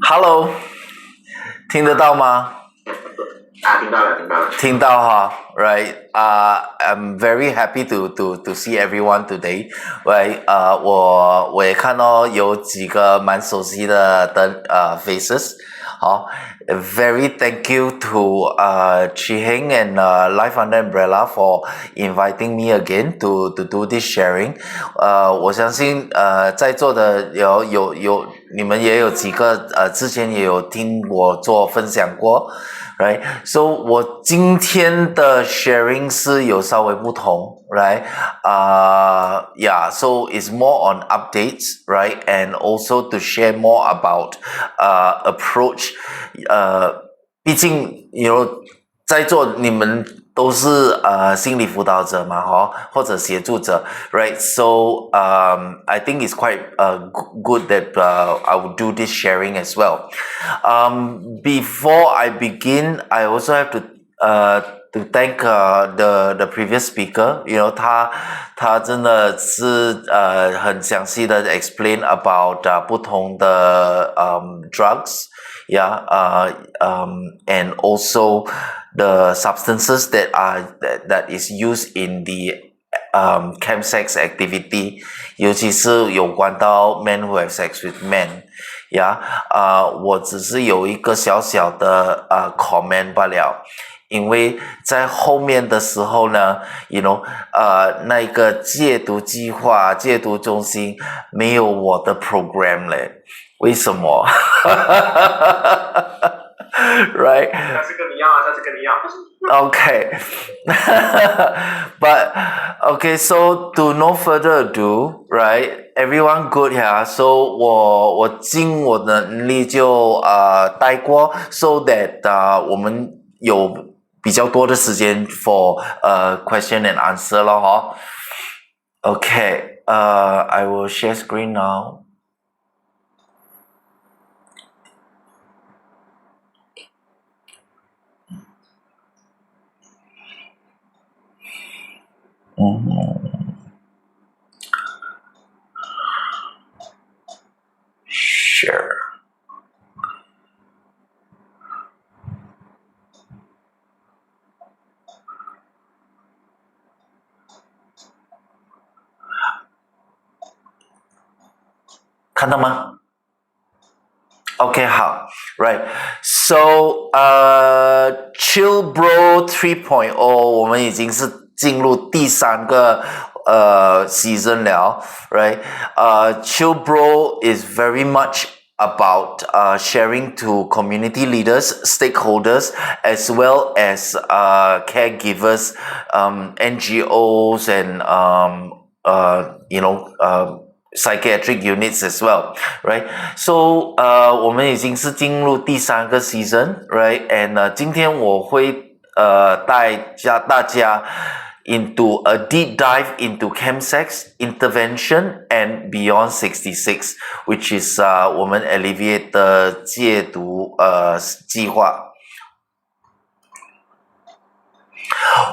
Hello，听得到吗？听到了。听到哈，right？I'm very happy to see everyone today。right？我也看到有几个蛮熟悉的faces。好，very thank you to Chi Heng and Life Under Umbrella for inviting me again to do this sharing。我相信在座的有你们也有几个之前也有听我做分享过。right? So 我今天的 sharing 是有稍微不同 right? Yeah, so it's more on updates, right? And also to share more about approach. 毕竟在座你们都是心理辅导者嘛，或者协助者 right? So I think it's quite good that I will do this sharing as well. Before I begin, I also have to thank the previous speaker. 他真的是很详细的 explain about 不同的drugs. Yeah, and also the substances that is used in the chemsex activity, 尤其是有关到 men who have sex with men. Yeah, 我只是有一个小小的comment 罢了。因为在后面的时候呢那个戒毒计划、戒毒中心没有我的 program 嘞，为什么？Right? 下次跟你要。Okay. But okay, so to no further ado, right? Everyone good here. So 我尽我的能力就带过 ，so that 我们有比较多的时间 for question and answer 咯，哈。Okay, I will share screen now. Share. 看到吗？Okay, 好 ，Right. So, Chill Bro 3.0，我们已经是进入第3个season 了 ，Right? Chill Bro is very much about sharing to community leaders, stakeholders, as well as caregivers, NGOs, and psychiatric units as well, right? So 我们已经是进入第3个 season, right? And 今天我会带大家 into a deep dive into chemsex intervention and beyond 66, which is 我们 Alleviate 的戒毒计划。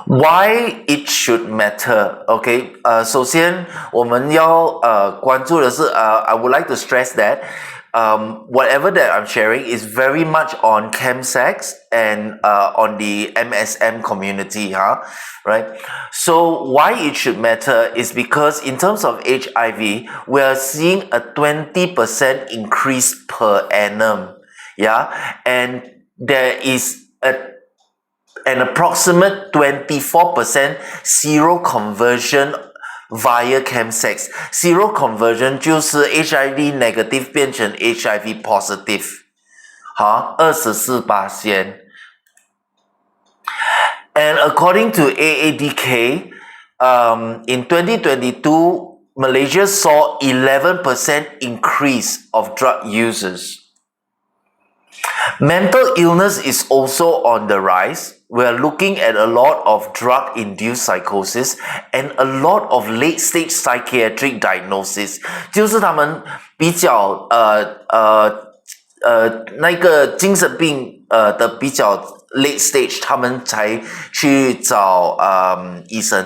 Why it should matter? Okay, 首先我们要关注的是I would like to stress that whatever that I'm sharing is very much on chemsex and on the MSM community, right? So why it should matter is because in terms of HIV, we are seeing a 20% increase per annum, yeah, and there is an approximate 24% zero conversion via chemsex. Zero conversion 就是 HIV negative 变成 HIV positive， 24%。And according to AADK, in 2022, Malaysia saw 11% increase of drug users. Mental illness is also on the rise. We are looking at a lot of drug-induced psychosis and a lot of late-stage psychiatric diagnosis. 就是他们比较那个精神病的比较 late stage， 他们才去找医生，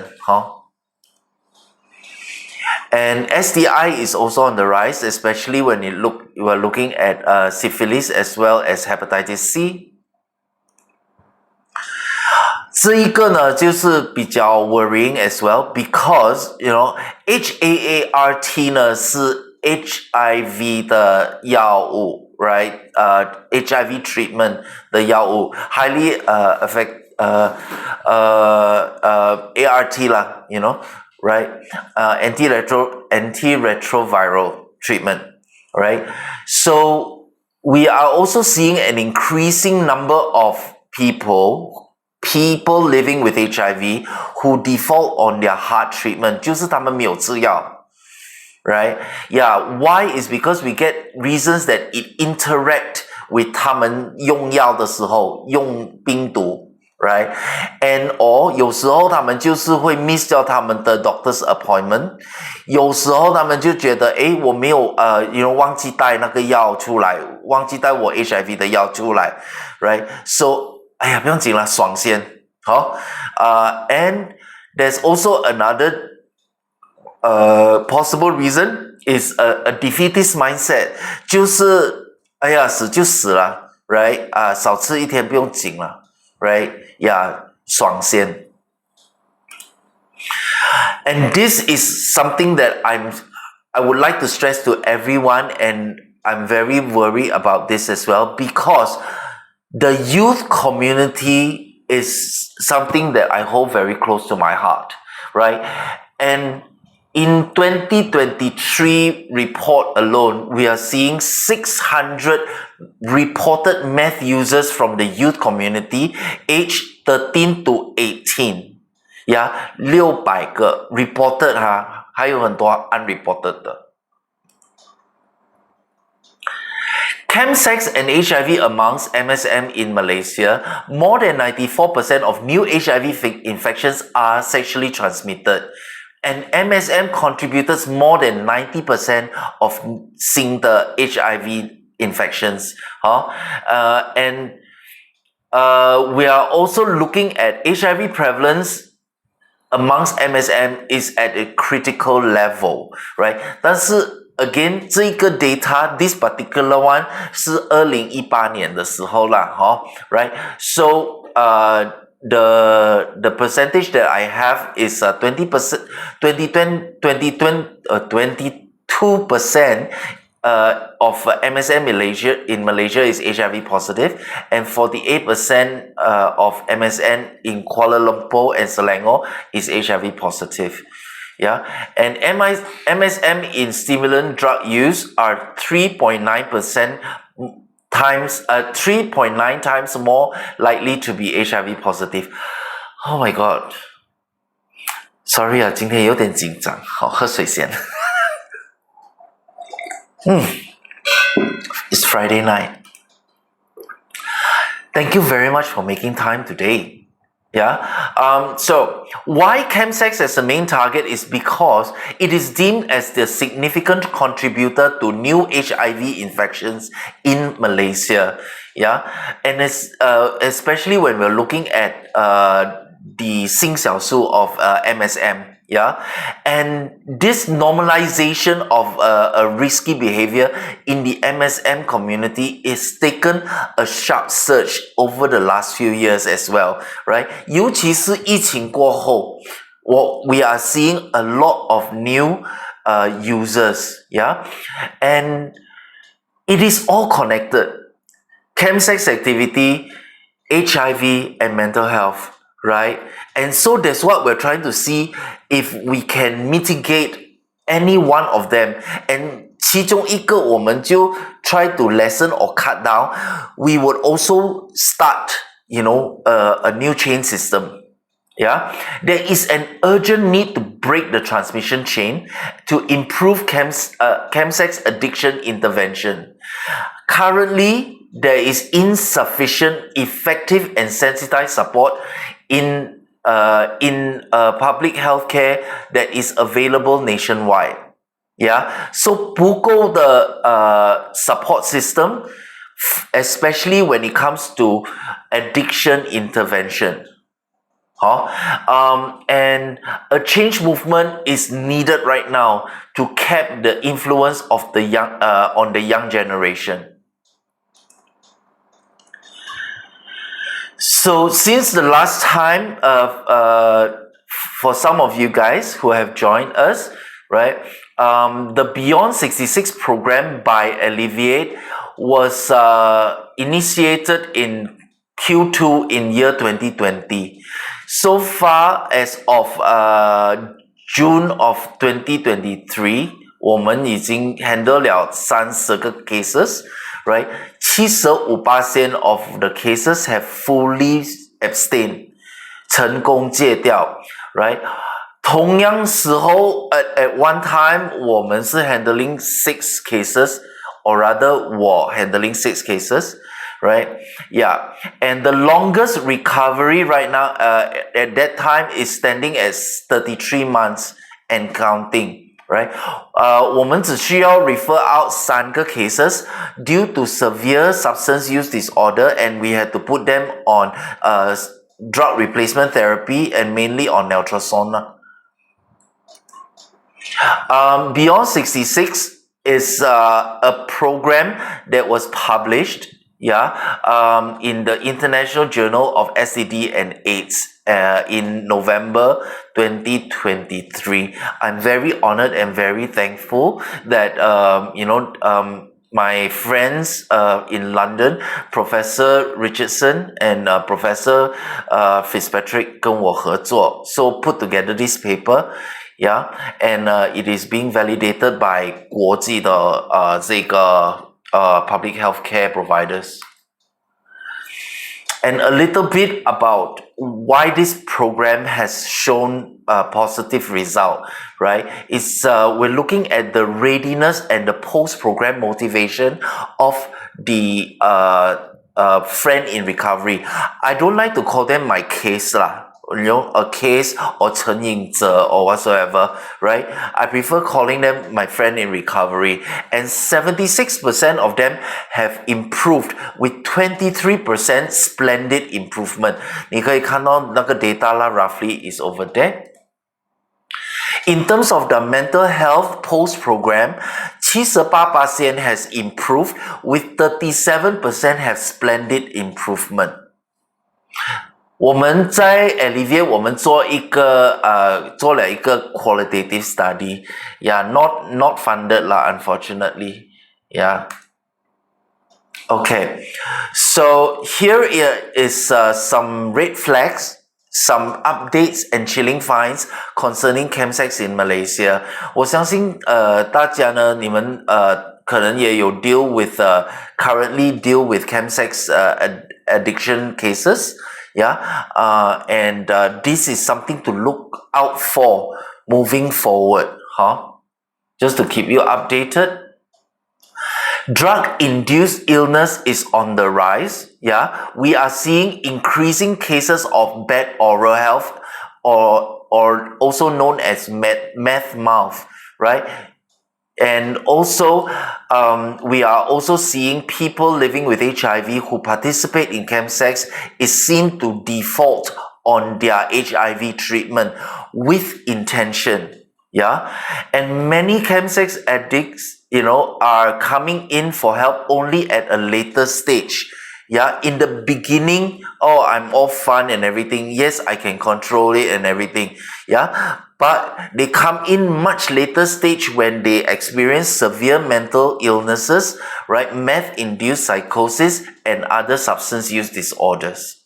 And STI is also on the rise, especially when you are looking at syphilis as well as hepatitis C. 这一个呢，就是比较 worrying as well because you know HAART 呢是 HIV 的药物 ，right？ HIV treatment 的药物 highly affect ART 啦 ，you know，right？ antiretroviral treatment, right? So we are also seeing an increasing number of people living with HIV who default on their heart treatment, 就是他们没有吃药 right? Yeah, why is because we get reasons that it interact with 他们用药的时候用病毒 right? And or 有时候他们就是会 miss 掉他们的 doctor's appointment, 有时候他们就觉得我没有忘记带那个药出来，忘记带我 HIV 的药出来 right? So 哎呀，不用紧了，爽先。好，and there's also another possible reason is a defeatist mindset， 就是哎呀死就死了 ，right？ 少吃一天不用紧了 ，right？ 呀，爽先。And this is something that I would like to stress to everyone, and I'm very worried about this as well because the youth community is something that I hold very close to my heart, right? And in 2023 report alone, we are seeing 600 reported meth users from the youth community aged 13 to 18. Yeah, 600个 reported 还有很多 unreported 的。Chemsex and HIV amongst MSM in Malaysia, more than 94% of new HIV infections are sexually transmitted. And MSM contributed more than 90% of seeing the HIV infections. And we are also looking at HIV prevalence amongst MSM is at a critical level, right? 但是again, 这个 data, this particular one 是2018年的时候啦 right? So the percentage that I have is 22% of MSM in Malaysia is HIV positive, and 48% of MSM in Kuala Lumpur and Selangor is HIV positive. Yeah, and MSM in stimulant drug use are 3.9% times 3.9 times more likely to be HIV positive. Oh my god. Sorry 啊，今天有点紧张，好，喝水先。It's Friday night. Thank you very much for making time today. Yeah. So why chemsex as a main target is because it is deemed as the significant contributor to new HIV infections in Malaysia. Yeah, and especially when we're looking at the 新小数 of MSM. Yeah, and this normalization of a risky behavior in the MSM community is taken a sharp surge over the last few years as well, right? 尤其是疫情过后 we are seeing a lot of new users, yeah? And it is all connected. Chemsex activity, HIV, and mental health. Right? And so that's what we're trying to see if we can mitigate any one of them. And 其中一个我们就 try to lessen or cut down. We would also start, a new chain system. Yeah, there is an urgent need to break the transmission chain to improve chemsex addiction intervention. Currently, there is insufficient effective and sensitized support in public healthcare that is available nationwide. Yeah, so 不够的support system, especially when it comes to addiction intervention. And a change movement is needed right now to cap the influence of the young on the young generation. So since the last time, for some of you guys who have joined us, right, the Beyond 66 program by Alleviate was initiated in Q2 in year 2020. So far as of June of 2023, 我们已经 handle 了30个 cases, right? 75% of the cases have fully abstained, 成功戒掉, right? 同样时候 at one time 我们是 handling 6 cases, or rather 我 handling 6 cases, right? Yeah. And the longest recovery right now at that time is standing at 33 months and counting. Right? 我们只需要 refer out 3个 cases due to severe substance use disorder, and we had to put them on drug replacement therapy and mainly on naltrexone. Beyond 66 is a program that was published in the International Journal of STD and AIDS in November 2023. I'm very honored and very thankful that my friends in London, Professor Richardson and Professor Fitzpatrick 跟我合作, so put together this paper. Yeah, and it is being validated by 国际的这个public healthcare providers. And a little bit about why this program has shown a positive result, right? It's we're looking at the readiness and the post-program motivation of the friend in recovery. I don't like to call them my case lah. A case or 成瘾者 or whatsoever, right? I prefer calling them my friend in recovery. And 76% of them have improved with 23% splendid improvement. 你可以看到那个 data 啦 roughly is over there. In terms of the mental health post-program, 78% has improved with 37% have splendid improvement. 我们在 Alleviate 我们做了一个 qualitative study, not funded lah, unfortunately. Okay, so here is some red flags, some updates and chilling finds concerning chemsex in Malaysia. 我相信大家呢，你们可能也有 currently deal with chemsex addiction cases. And this is something to look out for moving forward, just to keep you updated. Drug-induced illness is on the rise. We are seeing increasing cases of bad oral health, or also known as meth mouth, right? And also, we are also seeing people living with HIV who participate in chemsex is seen to default on their HIV treatment with intention. And many chemsex addicts, are coming in for help only at a later stage. In the beginning, I'm all fun and everything. Yes, I can control it and everything. But they come in much later stage when they experience severe mental illnesses, right? Meth-induced psychosis and other substance use disorders.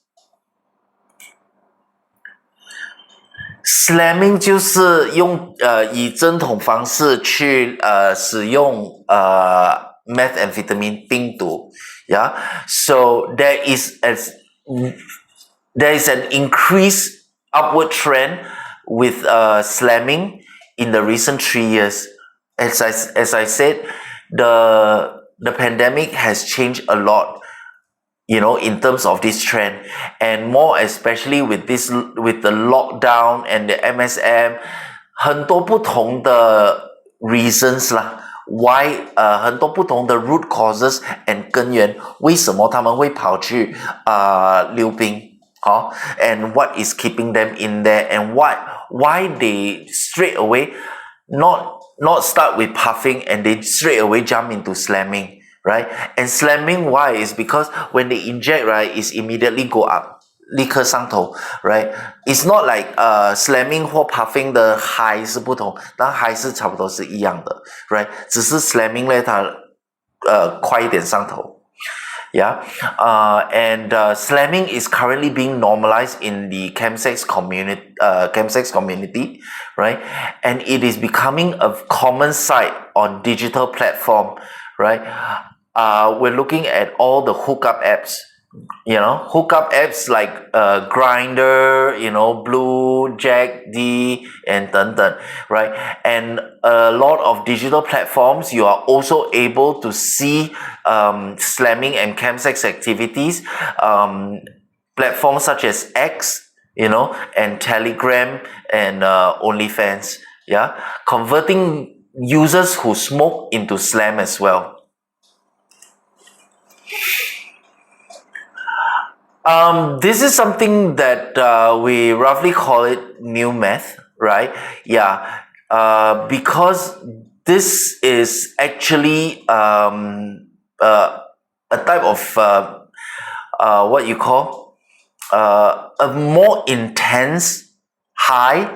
Slamming 就是用以针筒方式去使用methamphetamine 冰毒. So there is an increased upward trend with slamming in the recent 3 years. As I said, the pandemic has changed a lot, in terms of this trend, and more especially with the lockdown and the MSM, 很多不同的 reasons 啦。Why 很多不同的 root causes and 根源，为什么他们会跑去溜冰 and what is keeping them in there, and why they straight away not start with puffing and they straight away jump into slamming, right? And slamming, why? Is because when they inject, right, is immediately go up, 立刻上头 right? It's not like slamming 或 puffing 的 high 是不同，但 high 是差不多是一样的 right? 只是 slamming 呢它快一点上头。Yeah, and slamming is currently being normalized in the chemsex community, right? And it is becoming a common sight on digital platform, right? We're looking at all the hookup apps. Hookup apps like Grinder, Blue, Jack D, and 等等, right? And a lot of digital platforms, you are also able to see slamming and chemsex activities. Platforms such as X, and Telegram and OnlyFans, yeah, converting users who smoke into slam as well. This is something that we roughly call it new meth, right? Yeah, because this is actually a type of what you call a more intense high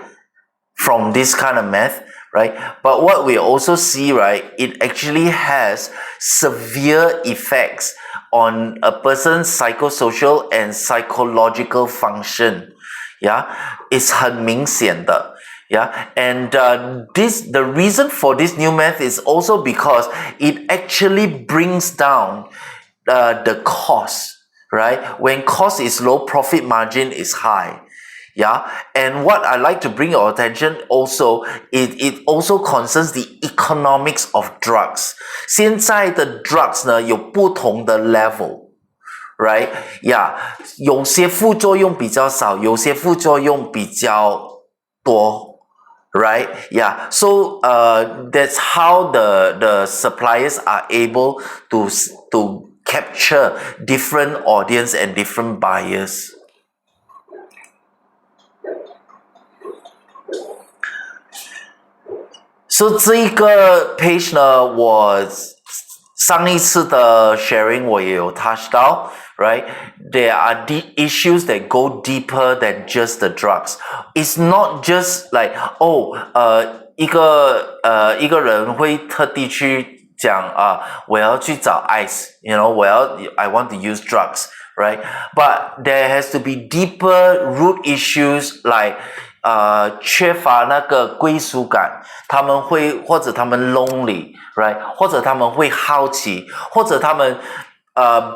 from this kind of meth, right? But what we also see, right, it actually has severe effects on a person's psychosocial and psychological function. Yeah, it's 很明显的. Yeah, and the reason for this new meth is also because it actually brings down the cost, right? When cost is low, profit margin is high. Yeah, and what I like to bring your attention also, it also concerns the economics of drugs. 现在的 drugs 呢有不同的 level, right? Yeah, 有些副作用比较少，有些副作用比较多。Right? Yeah. So that's how the suppliers are able to capture different audience and different buyers. So 这个 page 呢，我上一次的 sharing 我也有 touch 到 right? There are issues that go deeper than just the drugs. It's not just like, 一个人会特地去讲我要去找 ice, I want to use drugs, right? But there has to be deeper root issues like 缺乏那个归属感，或者他们 lonely, right? 或者他们会好奇，或者他们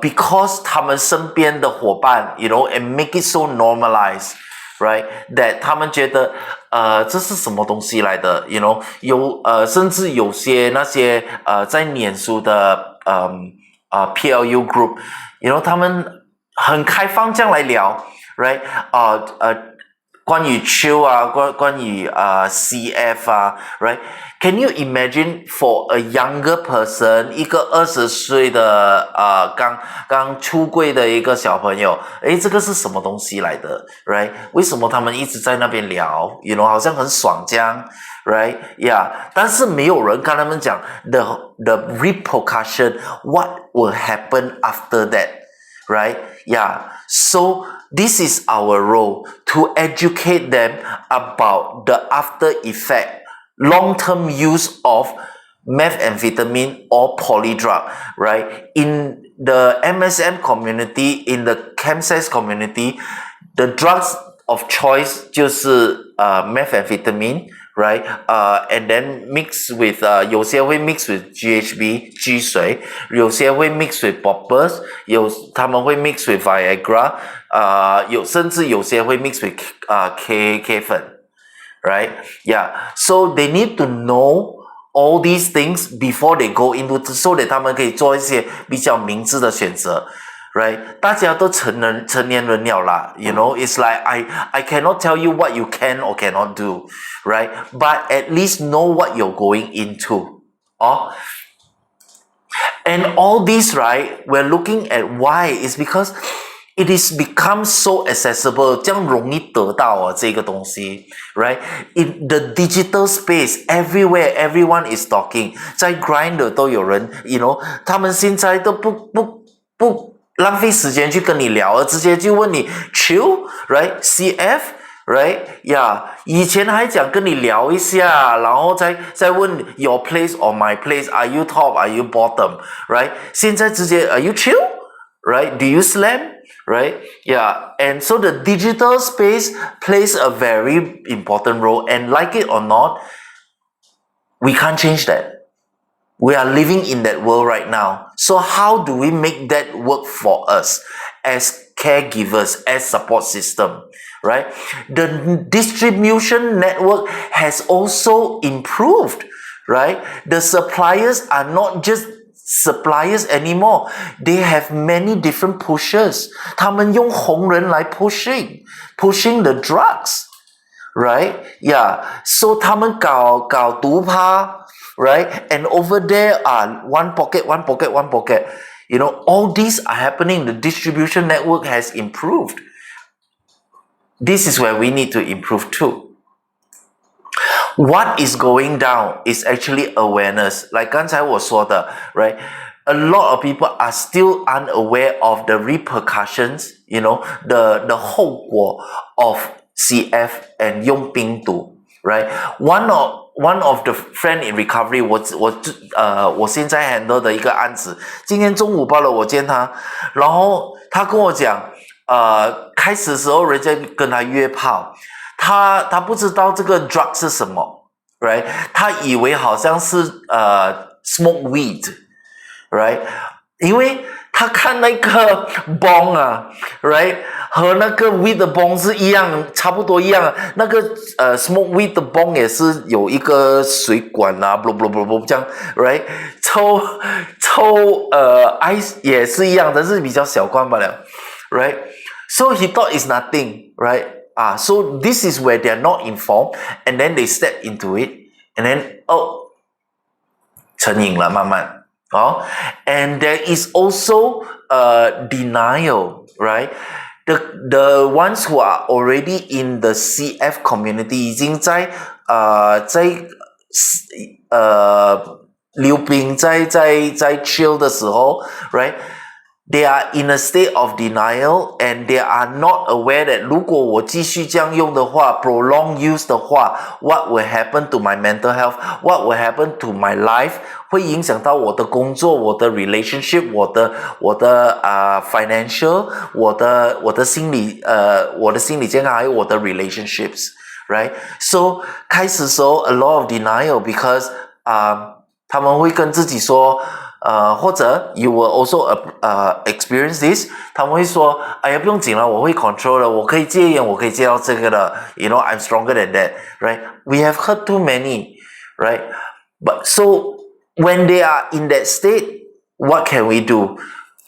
because 他们身边的伙伴 and make it so normalized, right? That 他们觉得这是什么东西来的 甚至有些那些在念书的PLU group, 他们很开放这样来聊 right? 关于 chill 关于CF right? Can you imagine for a younger person, 一个20岁的刚出柜的一个小朋友，这个是什么东西来的 right? 为什么他们一直在那边聊 好像很爽这样 right? Yeah, 但是没有人跟他们讲 the repercussion, what will happen after that, right? Yeah, so this is our role to educate them about the after effect, long-term use of methamphetamine or polydrug, right? In the MSM community, in the chemsex community, the drugs of choice 就是methamphetamine, right? And then mix with 有些会 mix with GHB 鸡水，有些会 mix with poppers，他们会 mix with Viagra，甚至有些会 mix with K 粉 right? Yeah, so they need to know all these things before they go into, so that 他们可以做一些比较明智的选择。Right? 大家都成年人了啦 it's like I cannot tell you what you can or cannot do, right? But at least know what you're going into. And all this, right, we're looking at why is because It is become so accessible， 这样容易得到哦，这个东西 ，right? In the digital space, everywhere, everyone is talking。在 Grindr 都有人 ，you know， 他们现在都不浪费时间去跟你聊，直接就问你 chill，right? CF。Right, yeah. 以前还讲跟你聊一下，然后再问 your place or my place. Are you top? Are you bottom? Right? 现在直接 Are you chill? Right? Do you slam? Right? Yeah. And so the digital space plays a very important role. And like it or not, we can't change that. We are living in that world right now. So how do we make that work for us as caregivers, as support system? Right? The distribution network has also improved. Right? The suppliers are not just suppliers anymore. They have many different pushers. 他们用红人来 pushing the drugs. Right? Yeah. So 他们搞毒趴 right? And over there are one pocket. You know, all these are happening. The distribution network has improved. This is where we need to improve too. What is going down is actually awareness. Like 刚才我说的, right? A lot of people are still unaware of the repercussions, you know, the 后果 of CF and 用病毒, right? One of the friend in recovery, 我现在 handle 的一个案子，今天中午报了我见他，然后他跟我讲，开始的时候人家跟他约炮，他不知道这个 drug 是什么 ，right？ 他以为好像是smoke weed，right？ 因为他看那个 bong 啊 ，right？ 和那个 weed 的 bong 是一样，差不多一样。那个smoke weed 的 bong 也是有一个水管啊 ，blah blah blah blah 这样 ，right？ 抽ice 也是一样，但是比较小罐罢了 ，right？ So he thought it's nothing, right? So this is where they are not informed, and then they step into it, and then 成瘾了，慢慢。And there is also denial, right? The ones who are already in the CF community 已经在溜冰在 chill 的时候 right? They are in a state of denial and they are not aware that 如果我继续这样用的话 prolong use 的话 what will happen to my mental health, what will happen to my life 会影响到我的工作我的 relationship 我的financial 我的心理健康还有我的 relationships, right? So 开始的时候 a lot of denial because 他们会跟自己说或者 you will also experience this 他们会说哎呀不用紧了我会 control 了我可以戒烟我可以戒到这个的 you know I'm stronger than that, right? We have heard too many, right? But so when they are in that state what can we do?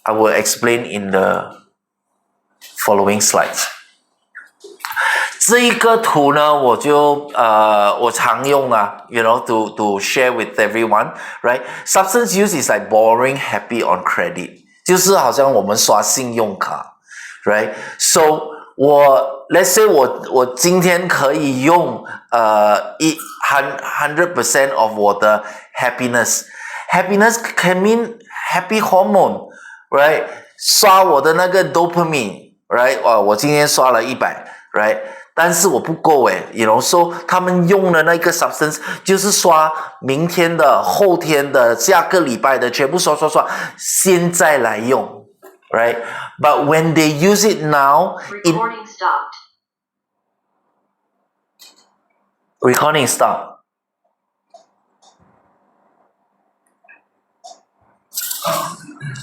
I will explain in the following slides. 这一个图呢我就我常用啊 you know to share with everyone, right? Substance use is like borrowing happy on credit 就是好像我们刷信用卡 right? So let's say 我今天可以用100% of 我的 happiness can mean happy hormone, right? 刷我的那个 dopamine, right? 我今天刷了100 right? 但是我不够you know, so 他们用的那个 substance 就是刷明天的后天的下个礼拜的全部刷现在来用 right? But when they use it now Recording stopped. Recording stop.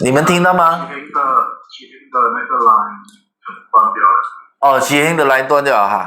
你们听到吗？启停的那个 line 断掉了。启停的 line 断掉了哈。